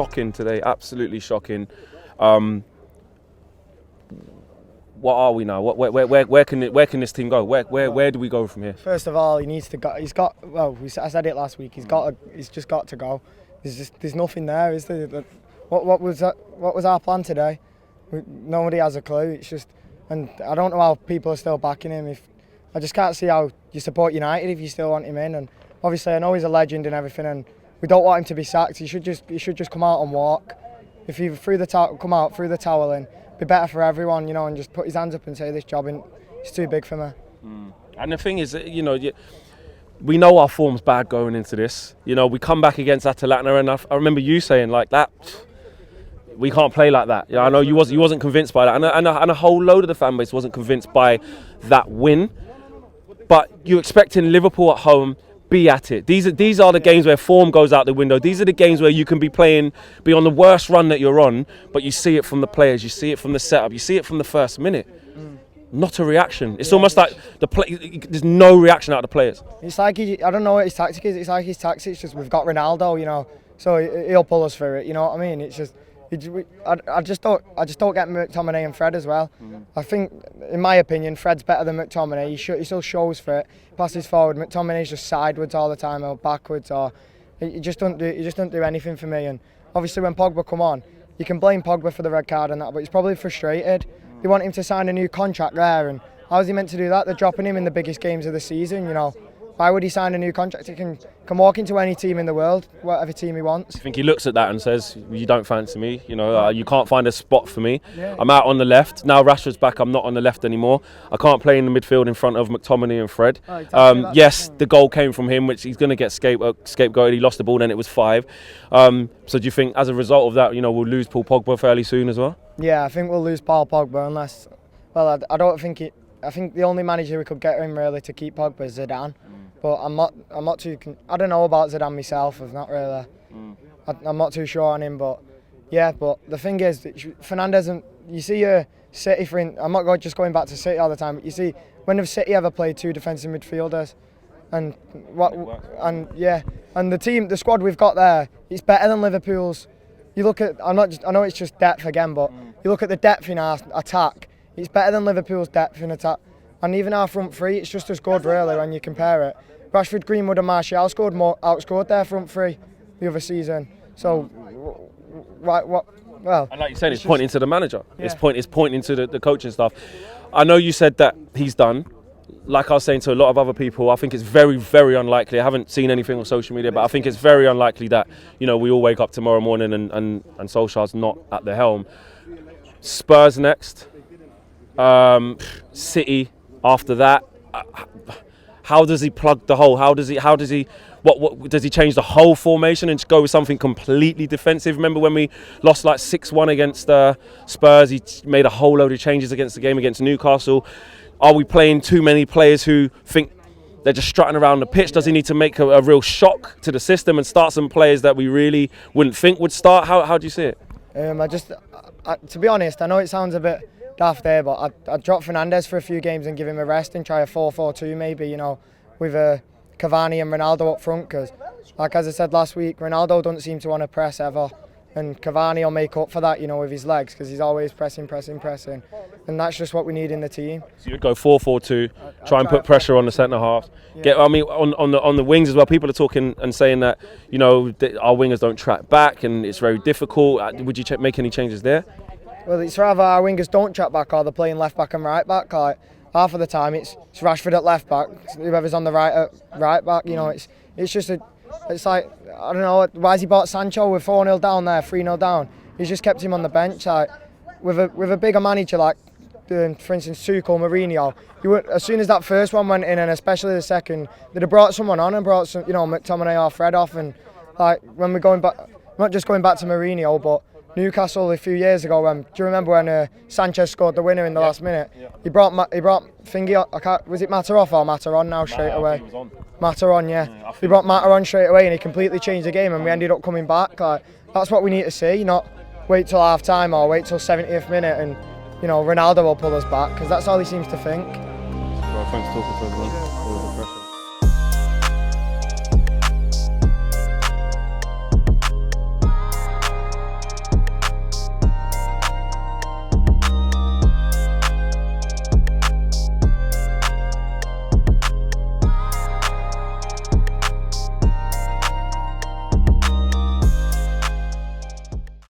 shocking today, absolutely shocking. What are we now? Where can this team go? Where do we go from here? First of all, he needs to go. He's got. Well, I said it last week. He's just got to go. There's nothing there, is there? What was that? What was our plan today? Nobody has a clue. It's just, and I don't know how people are still backing him. I just can't see how you support United if you still want him in. And obviously, I know he's a legend and everything, and we don't want him to be sacked. He should just come out and walk. If he come out, threw the towel in, be better for everyone, you know, and just put his hands up and say this job it's too big for me. And the thing is, you know, we know our form's bad going into this. You know, we come back against Atalanta, and I remember you saying like that. We can't play like that. I know you wasn't convinced by that, and a whole load of the fan base wasn't convinced by that win. But you're expecting Liverpool at home. Be at it. These are the games where form goes out the window. These are the games where you can be on the worst run that you're on, but you see it from the players, you see it from the setup, you see it from the first minute. Not a reaction. It's almost like there's no reaction out of the players. It's like I don't know what his tactic is. It's like his tactic is just we've got Ronaldo, you know, so he'll pull us through it. You know what I mean? It's just. I just don't get McTominay and Fred as well. I think, in my opinion, Fred's better than McTominay. He still shows for it. Passes forward. McTominay's just sideways all the time or backwards, or he just don't do anything for me. And obviously, when Pogba come on, you can blame Pogba for the red card and that, but he's probably frustrated. They want him to sign a new contract there, and how's he meant to do that? They're dropping him in the biggest games of the season, you know. Why would he sign a new contract? He can walk into any team in the world, whatever team he wants. I think he looks at that and says, you don't fancy me, you know, you can't find a spot for me. Yeah. I'm out on the left. Now Rashford's back, I'm not on the left anymore. I can't play in the midfield in front of McTominay and Fred. Oh, exactly yes, the goal came from him, which he's going to get scapegoated. He lost the ball, then it was 5. So do you think as a result of that, you know, we'll lose Paul Pogba fairly soon as well? Yeah, I think we'll lose Paul Pogba unless, well, I don't think it. I think the only manager we could get him really to keep Pogba is Zidane. But I'm not too. I don't know about Zidane myself. I've not really. I'm not too sure on him, but yeah. But the thing is, Fernandes and you see City. I'm not just going back to City all the time. But you see, when have City ever played 2 defensive midfielders? And the squad we've got there, it's better than Liverpool's. You look at. I know it's just depth again, but you look at the depth in our attack. It's better than Liverpool's depth in attack. And even our front three, it's just as good really when you compare it. Rashford, Greenwood and Martial outscored their front three the other season. So, well... And like you said, it's pointing to the manager. Yeah. It's pointing to the coaching staff. I know you said that he's done. Like I was saying to a lot of other people, I think it's very, very unlikely. I haven't seen anything on social media, but I think it's very unlikely that, you know, we all wake up tomorrow morning and Solskjaer's not at the helm. Spurs next. City after that. How does he plug the hole? How does he what does he change the whole formation and just go with something completely defensive? Remember when we lost like 6-1 against Spurs, he made a whole load of changes against the game against Newcastle. Are we playing too many players who think they're just strutting around the pitch? Does he need to make a real shock to the system and start some players that we really wouldn't think would start? How do you see it? To be honest, I know it sounds a bit daft there, but I'd drop Fernandes for a few games and give him a rest and try a 4-4-2 maybe, you know, with Cavani and Ronaldo up front, because like as I said last week, Ronaldo doesn't seem to want to press ever, and Cavani will make up for that, you know, with his legs, because he's always pressing, and that's just what we need in the team. So you'd go 4-4-2, try and put pressure on the centre half. Yeah. On the wings as well. People are talking and saying that, you know, our wingers don't track back and it's very difficult. Would you make any changes there? Well, it's rather our wingers don't track back, or they're playing left back and right back. Like half of the time, it's Rashford at left back, whoever's on the right at right back. You know, it's like I don't know. Why has he bought Sancho with 4-0 down there, 3-0 down? He's just kept him on the bench. Like with a bigger manager like, for instance, Tuchel, Mourinho. As soon as that first one went in, and especially the second, they'd have brought someone on and brought some, you know, McTominay or Fred off. And like when we're going back, not just going back to Mourinho, but Newcastle a few years ago. Do you remember when Sanchez scored the winner in the last minute? Yeah. He brought Thingy. Was it Mataroff or Mataron now straight away? He was on. Mataron, yeah. He brought Mataron straight away, and he completely changed the game, and we ended up coming back. Like that's what we need to see. Not wait till half time or wait till 70th minute, and you know Ronaldo will pull us back, because that's all he seems to think. Well, thanks for talking to everyone.